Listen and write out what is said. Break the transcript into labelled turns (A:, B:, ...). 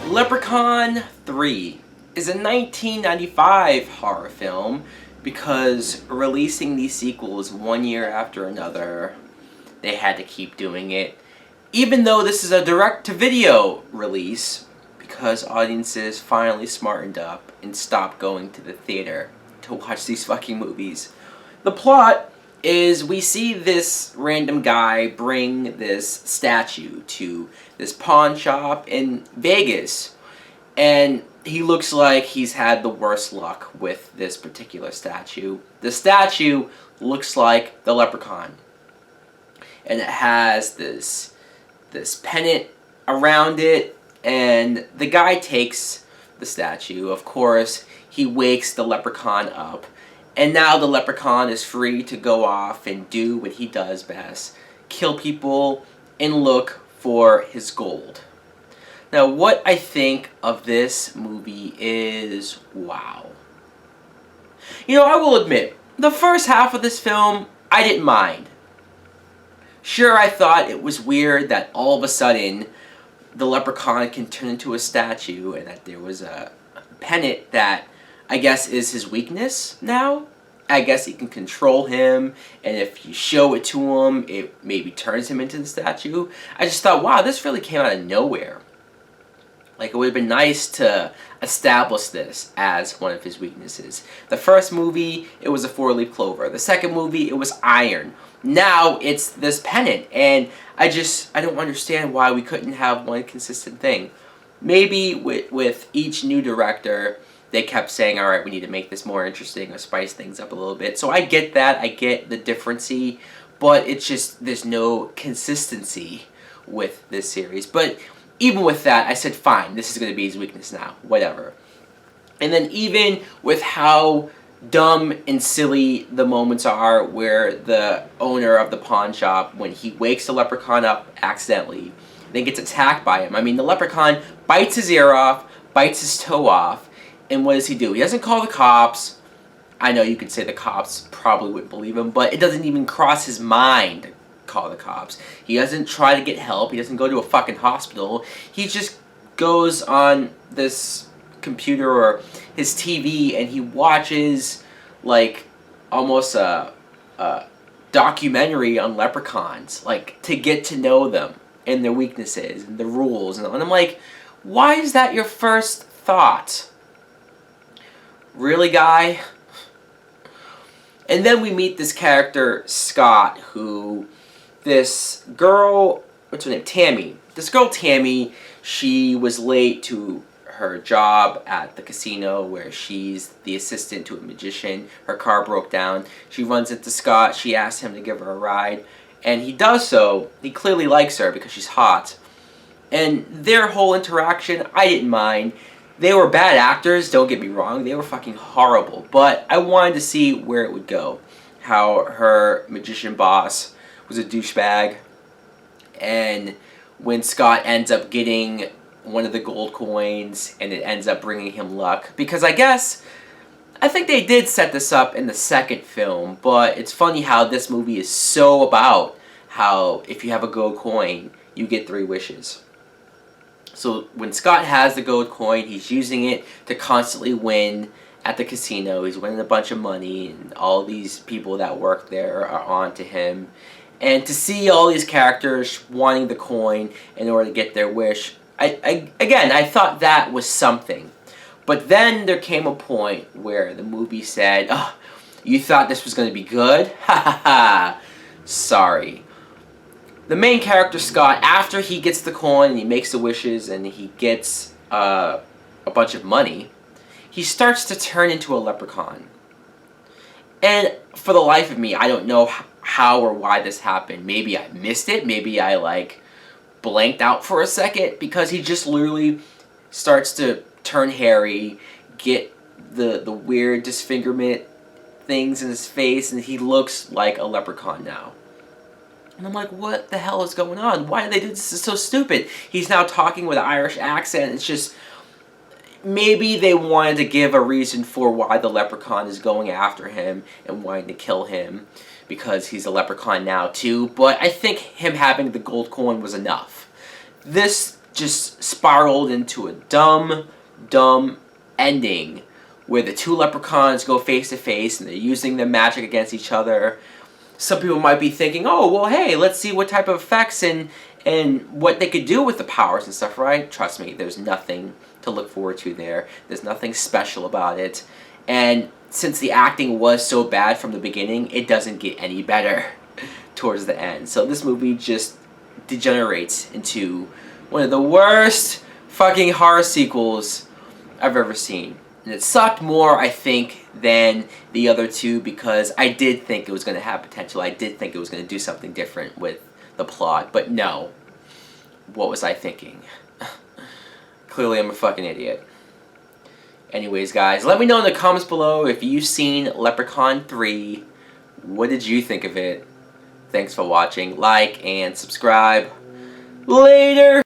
A: Leprechaun 3 is a 1995 horror film because releasing these sequels one year after another, they had to keep doing it. Even though this is a direct-to-video release, because audiences finally smartened up and stopped going to the theater to watch these fucking movies. The plot is we see this random guy bring this statue to this pawn shop in Vegas, and he looks like he's had the worst luck with this particular statue. The statue looks like the Leprechaun, and it has this pennant around it, and the guy takes the statue. Of course, he wakes the Leprechaun up, and now the Leprechaun is free to go off and do what he does best: kill people and look for his gold. Now, what I think of this movie is wow. You know, I will admit, the first half of this film, I didn't mind. Sure, I thought it was weird that all of a sudden the Leprechaun can turn into a statue, and that there was a pennant that I guess is his weakness now. I guess he can control him, and if you show it to him, it maybe turns him into the statue. I just thought, wow, this really came out of nowhere. Like, it would have been nice to establish this as one of his weaknesses. The first movie, it was a 4-leaf clover. The second movie, it was iron. Now, it's this pennant, and I don't understand why we couldn't have one consistent thing. Maybe with each new director, they kept saying, all right, we need to make this more interesting or spice things up a little bit. So I get that. I get the differency, but it's just there's no consistency with this series. But even with that, I said, fine, this is going to be his weakness now. Whatever. And then even with how dumb and silly the moments are where the owner of the pawn shop, when he wakes the Leprechaun up accidentally, then gets attacked by him. I mean, the Leprechaun bites his ear off, bites his toe off, and what does he do? He doesn't call the cops. I know you could say the cops probably wouldn't believe him, but it doesn't even cross his mind to call the cops. He doesn't try to get help. He doesn't go to a fucking hospital. He just goes on this computer or his TV and he watches like almost a documentary on leprechauns, like to get to know them and their weaknesses and the rules. And I'm like, why is that your first thought? Really, guy? And then we meet this character, Scott, who this girl, what's her name? Tammy. This girl, Tammy, she was late to her job at the casino where she's the assistant to a magician. Her car broke down. She runs into Scott. She asks him to give her a ride. And he does so. He clearly likes her because she's hot. And their whole interaction, I didn't mind. They were bad actors, don't get me wrong. They were fucking horrible. But I wanted to see where it would go. How her magician boss was a douchebag. And when Scott ends up getting one of the gold coins and it ends up bringing him luck. Because I think they did set this up in the second film. But it's funny how this movie is so about how if you have a gold coin, you get 3 wishes. So when Scott has the gold coin, he's using it to constantly win at the casino. He's winning a bunch of money, and all these people that work there are on to him. And to see all these characters wanting the coin in order to get their wish, I thought that was something. But then there came a point where the movie said, oh, you thought this was going to be good? Ha ha ha. Sorry. The main character, Scott, after he gets the coin and he makes the wishes and he gets a bunch of money, he starts to turn into a leprechaun. And for the life of me, I don't know how or why this happened. Maybe I missed it. Maybe I blanked out for a second, because he just literally starts to turn hairy, get the weird disfigurement things in his face, and he looks like a leprechaun now. And I'm like, what the hell is going on? Why did they do this? This is so stupid. He's now talking with an Irish accent. It's just, maybe they wanted to give a reason for why the Leprechaun is going after him and wanting to kill him, because he's a Leprechaun now too, but I think him having the gold coin was enough. This just spiraled into a dumb ending where the two Leprechauns go face to face and they're using their magic against each other. Some people might be thinking, oh, well, hey, let's see what type of effects and what they could do with the powers and stuff, right? Trust me, there's nothing to look forward to there. There's nothing special about it. And since the acting was so bad from the beginning, it doesn't get any better towards the end. So this movie just degenerates into one of the worst fucking horror sequels I've ever seen. And it sucked more, I think, than the other two, because I did think it was going to have potential. I did think it was going to do something different with the plot. But no. What was I thinking? Clearly I'm a fucking idiot. Anyways, guys, let me know in the comments below if you've seen Leprechaun 3. What did you think of it? Thanks for watching. Like and subscribe. Later!